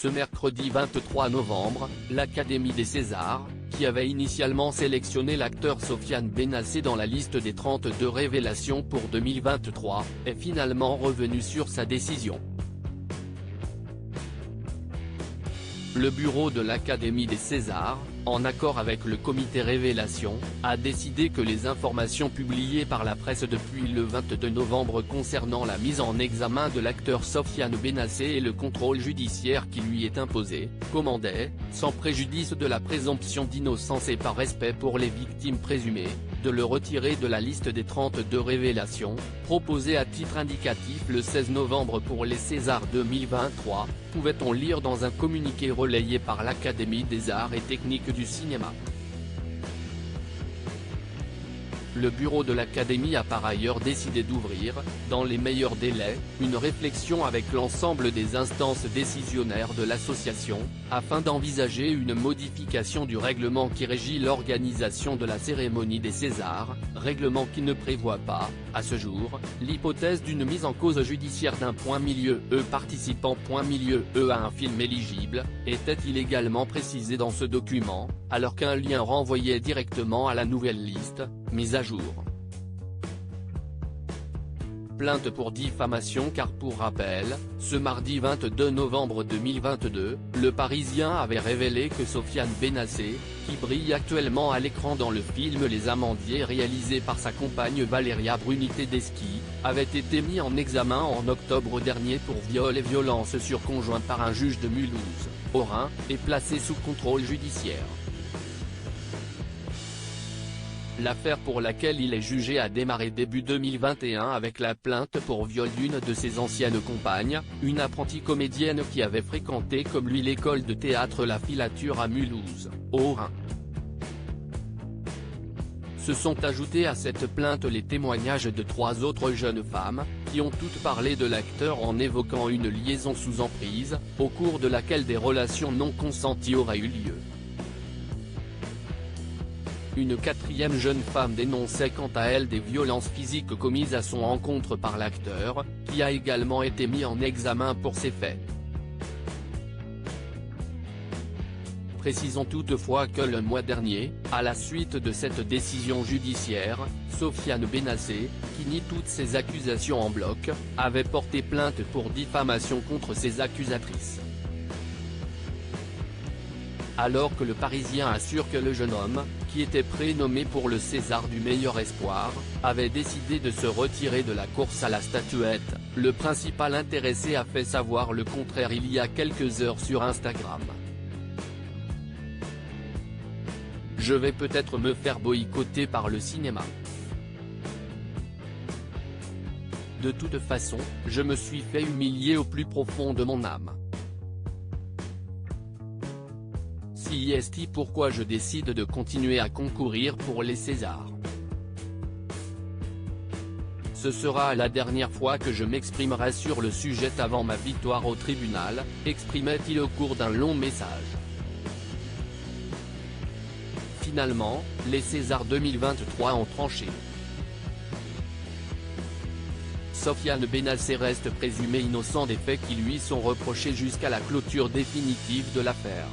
Ce mercredi 23 novembre, l'Académie des Césars, qui avait initialement sélectionné l'acteur Sofiane Benacer dans la liste des 32 révélations pour 2023, est finalement revenue sur sa décision. Le bureau de l'Académie des Césars, en accord avec le comité Révélation, a décidé que les informations publiées par la presse depuis le 22 novembre concernant la mise en examen de l'acteur Sofiane Benacer et le contrôle judiciaire qui lui est imposé, commandaient, sans préjudice de la présomption d'innocence et par respect pour les victimes présumées, de le retirer de la liste des 32 révélations, proposées à titre indicatif le 16 novembre pour les Césars 2023, pouvait-on lire dans un communiqué relayé par l'Académie des Arts et Techniques du cinéma. Le bureau de l'Académie a par ailleurs décidé d'ouvrir, dans les meilleurs délais, une réflexion avec l'ensemble des instances décisionnaires de l'association, afin d'envisager une modification du règlement qui régit l'organisation de la cérémonie des Césars, règlement qui ne prévoit pas, à ce jour, l'hypothèse d'une mise en cause judiciaire d'un participant à un film éligible, était illégalement précisé dans ce document, alors qu'un lien renvoyait directement à la nouvelle liste, mise à jour. Plainte pour diffamation car pour rappel, ce mardi 22 novembre 2022, Le Parisien avait révélé que Sofiane Benacer, qui brille actuellement à l'écran dans le film Les Amandiers réalisé par sa compagne Valéria Bruni Tedeschi, avait été mis en examen en octobre dernier pour viol et violence sur conjoint par un juge de Mulhouse, au Rhin, et placé sous contrôle judiciaire. L'affaire pour laquelle il est jugé a démarré début 2021 avec la plainte pour viol d'une de ses anciennes compagnes, une apprentie comédienne qui avait fréquenté comme lui l'école de théâtre La Filature à Mulhouse, au Rhin. Se sont ajoutés à cette plainte les témoignages de 3 autres jeunes femmes, qui ont toutes parlé de l'acteur en évoquant une liaison sous emprise, au cours de laquelle des relations non consenties auraient eu lieu. Une 4e jeune femme dénonçait quant à elle des violences physiques commises à son encontre par l'acteur, qui a également été mis en examen pour ces faits. Précisons toutefois que le mois dernier, à la suite de cette décision judiciaire, Sofiane Benacer, qui nie toutes ces accusations en bloc, avait porté plainte pour diffamation contre ses accusatrices. Alors que Le Parisien assure que le jeune homme, qui était prénommé pour le César du meilleur espoir, avait décidé de se retirer de la course à la statuette, le principal intéressé a fait savoir le contraire il y a quelques heures sur Instagram. Je vais peut-être me faire boycotter par le cinéma. De toute façon, je me suis fait humilier au plus profond de mon âme. Si est pourquoi je décide de continuer à concourir pour les Césars. Ce sera la dernière fois que je m'exprimerai sur le sujet avant ma victoire au tribunal, exprimait-il au cours d'un long message. Finalement, les Césars 2023 ont tranché. Sofiane Benacer reste présumé innocent des faits qui lui sont reprochés jusqu'à la clôture définitive de l'affaire.